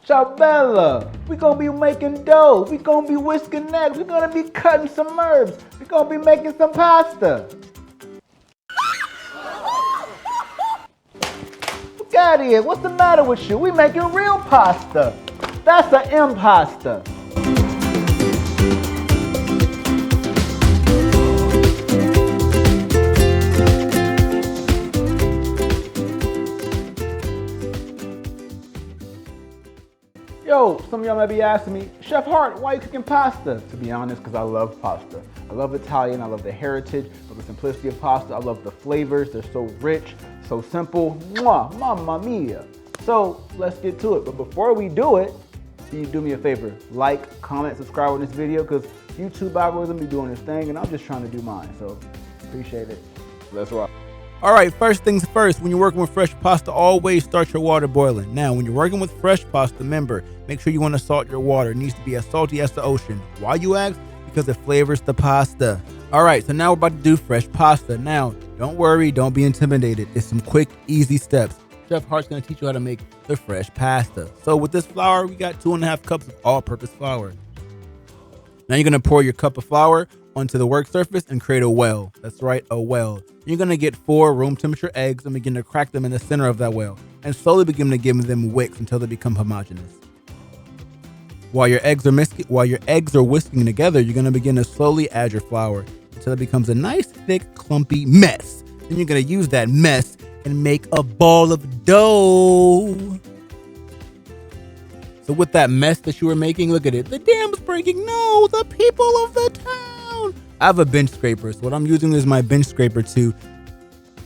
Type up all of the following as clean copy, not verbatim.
Ciao Bella, we gonna be making dough, we gonna be whisking eggs, we gonna be cutting some herbs, we gonna be making some pasta. Look out of here, what's the matter with you? We making real pasta. That's an impasta. Yo, some of y'all might be asking me, Chef Hart, why are you cooking pasta? To be honest, because I love pasta. I love Italian, I love the heritage, I love the simplicity of pasta, I love the flavors, they're so rich, so simple. Mwah, mamma mia. So let's get to it. But before we do it, can you do me a favor? Like, comment, subscribe on this video, because YouTube algorithm be doing this thing and I'm just trying to do mine. So appreciate it. Let's rock. All right, first things first, when you're working with fresh pasta, always start your water boiling. Now, when you're working with fresh pasta, remember, make sure you want to salt your water. It needs to be as salty as the ocean. Why, you ask? Because it flavors the pasta. All right, so now we're about to do fresh pasta. Now, don't worry, don't be intimidated. It's some quick, easy steps. Chef Hart's gonna teach you how to make the fresh pasta. So with this flour, we got 2.5 cups of all-purpose flour. Now you're gonna pour your cup of flour onto the work surface and create a well. That's right, a well. You're gonna get 4 room temperature eggs and begin to crack them in the center of that well and slowly begin to give them wicks until they become homogeneous. While your eggs are whisking together, you're gonna begin to slowly add your flour until it becomes a nice, thick, clumpy mess. Then you're gonna use that mess and make a ball of dough. So with that mess that you were making, look at it. The dam's breaking. No, the people of the town. I have a bench scraper, so what I'm using is my bench scraper to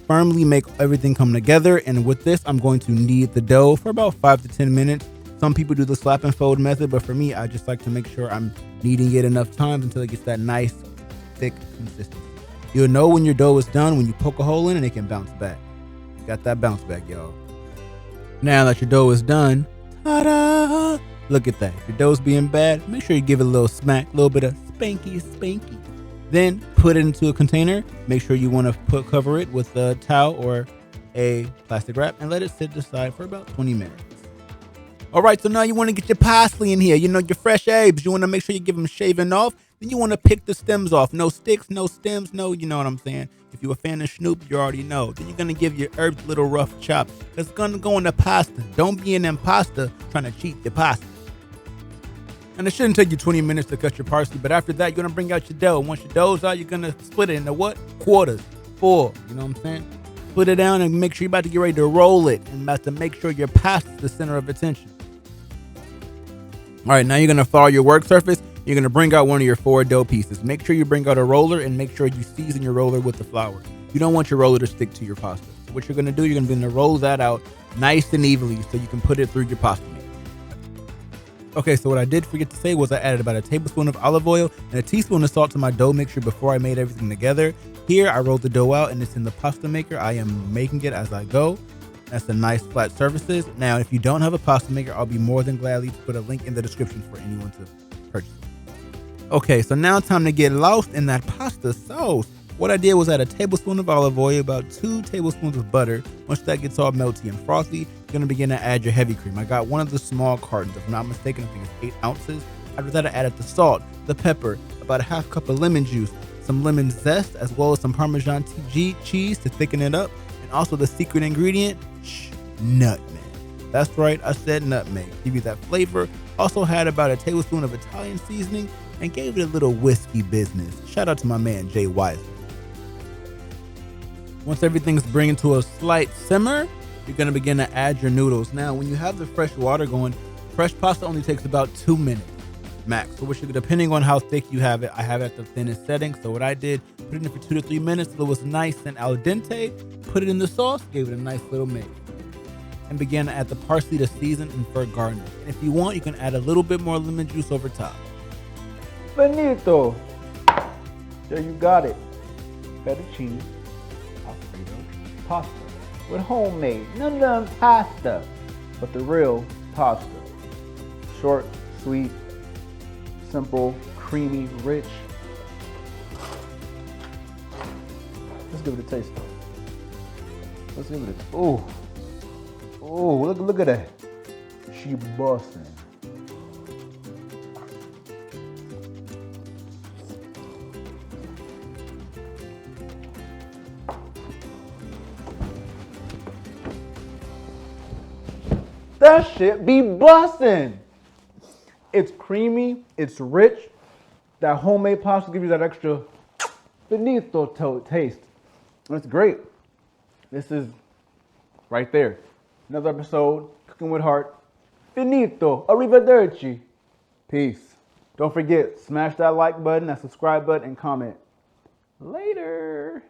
firmly make everything come together. And with this, I'm going to knead the dough for about 5 to 10 minutes. Some people do the slap and fold method, but for me, I just like to make sure I'm kneading it enough times until it gets that nice, thick consistency. You'll know when your dough is done when you poke a hole in and it can bounce back. Got that bounce back, y'all. Now that your dough is done, ta-da! Look at that. If your dough's being bad, make sure you give it a little smack, a little bit of spanky. Then put it into a container. Make sure you want to cover it with a towel or a plastic wrap and let it sit aside for about 20 minutes. All right, so now you want to get your parsley in here. You know, your fresh herbs. You want to make sure you give them shaving off. Then you want to pick the stems off. No sticks, no stems, no, you know what I'm saying. If you're a fan of Snoop, you already know. Then you're going to give your herbs a little rough chop. It's going to go in the pasta. Don't be an impasta trying to cheat your pasta. And it shouldn't take you 20 minutes to cut your parsley, but after that, you're going to bring out your dough. Once your dough's out, you're going to split it into what? Quarters. 4. You know what I'm saying? Put it down and make sure you're about to get ready to roll it. And about to make sure your pasta's the center of attention. All right, now you're going to flour your work surface. You're going to bring out one of your 4 dough pieces. Make sure you bring out a roller and make sure you season your roller with the flour. You don't want your roller to stick to your pasta. So what you're going to do, you're going to begin to roll that out nice and evenly so you can put it through your pasta maker. Okay, so what I did forget to say was I added about a tablespoon of olive oil and a teaspoon of salt to my dough mixture before I made everything together. Here, I rolled the dough out and it's in the pasta maker. I am making it as I go. That's the nice flat surfaces. Now, if you don't have a pasta maker, I'll be more than gladly to put a link in the description for anyone to purchase it. Okay, so now it's time to get lost in that pasta sauce. What I did was add a tablespoon of olive oil, about 2 tablespoons of butter. Once that gets all melty and frothy, you're gonna begin to add your heavy cream. I got one of the small cartons, if I'm not mistaken, I think it's 8 ounces. After that, I added the salt, the pepper, about a half cup of lemon juice, some lemon zest, as well as some Parmesan cheese to thicken it up. And also the secret ingredient, nutmeg. That's right, I said nutmeg. Give you that flavor. Also had about a tablespoon of Italian seasoning and gave it a little whiskey business. Shout out to my man, Jay Weiser. Once everything's bringing to a slight simmer, you're gonna begin to add your noodles. Now, when you have the fresh water going, fresh pasta only takes about 2 minutes max. So depending on how thick you have it, I have it at the thinnest setting. So what I did, put it in for 2 to 3 minutes till it was nice and al dente, put it in the sauce, gave it a nice little mix. And began to add the parsley to season and for garnish. And if you want, you can add a little bit more lemon juice over top. Finito. There you got it. Fettuccine Alfredo pasta with homemade, none of them pasta, but the real pasta. Short, sweet, simple, creamy, rich. Let's give it a taste though. Let's give it a, oh, look at that. she bussin'. That shit be bussin'. It's creamy, it's rich. That homemade pasta gives you that extra finito taste. It's great. This is right there. Another episode, Cooking with Hart. Finito. Arrivederci. Peace. Don't forget, smash that like button, that subscribe button, and comment. Later.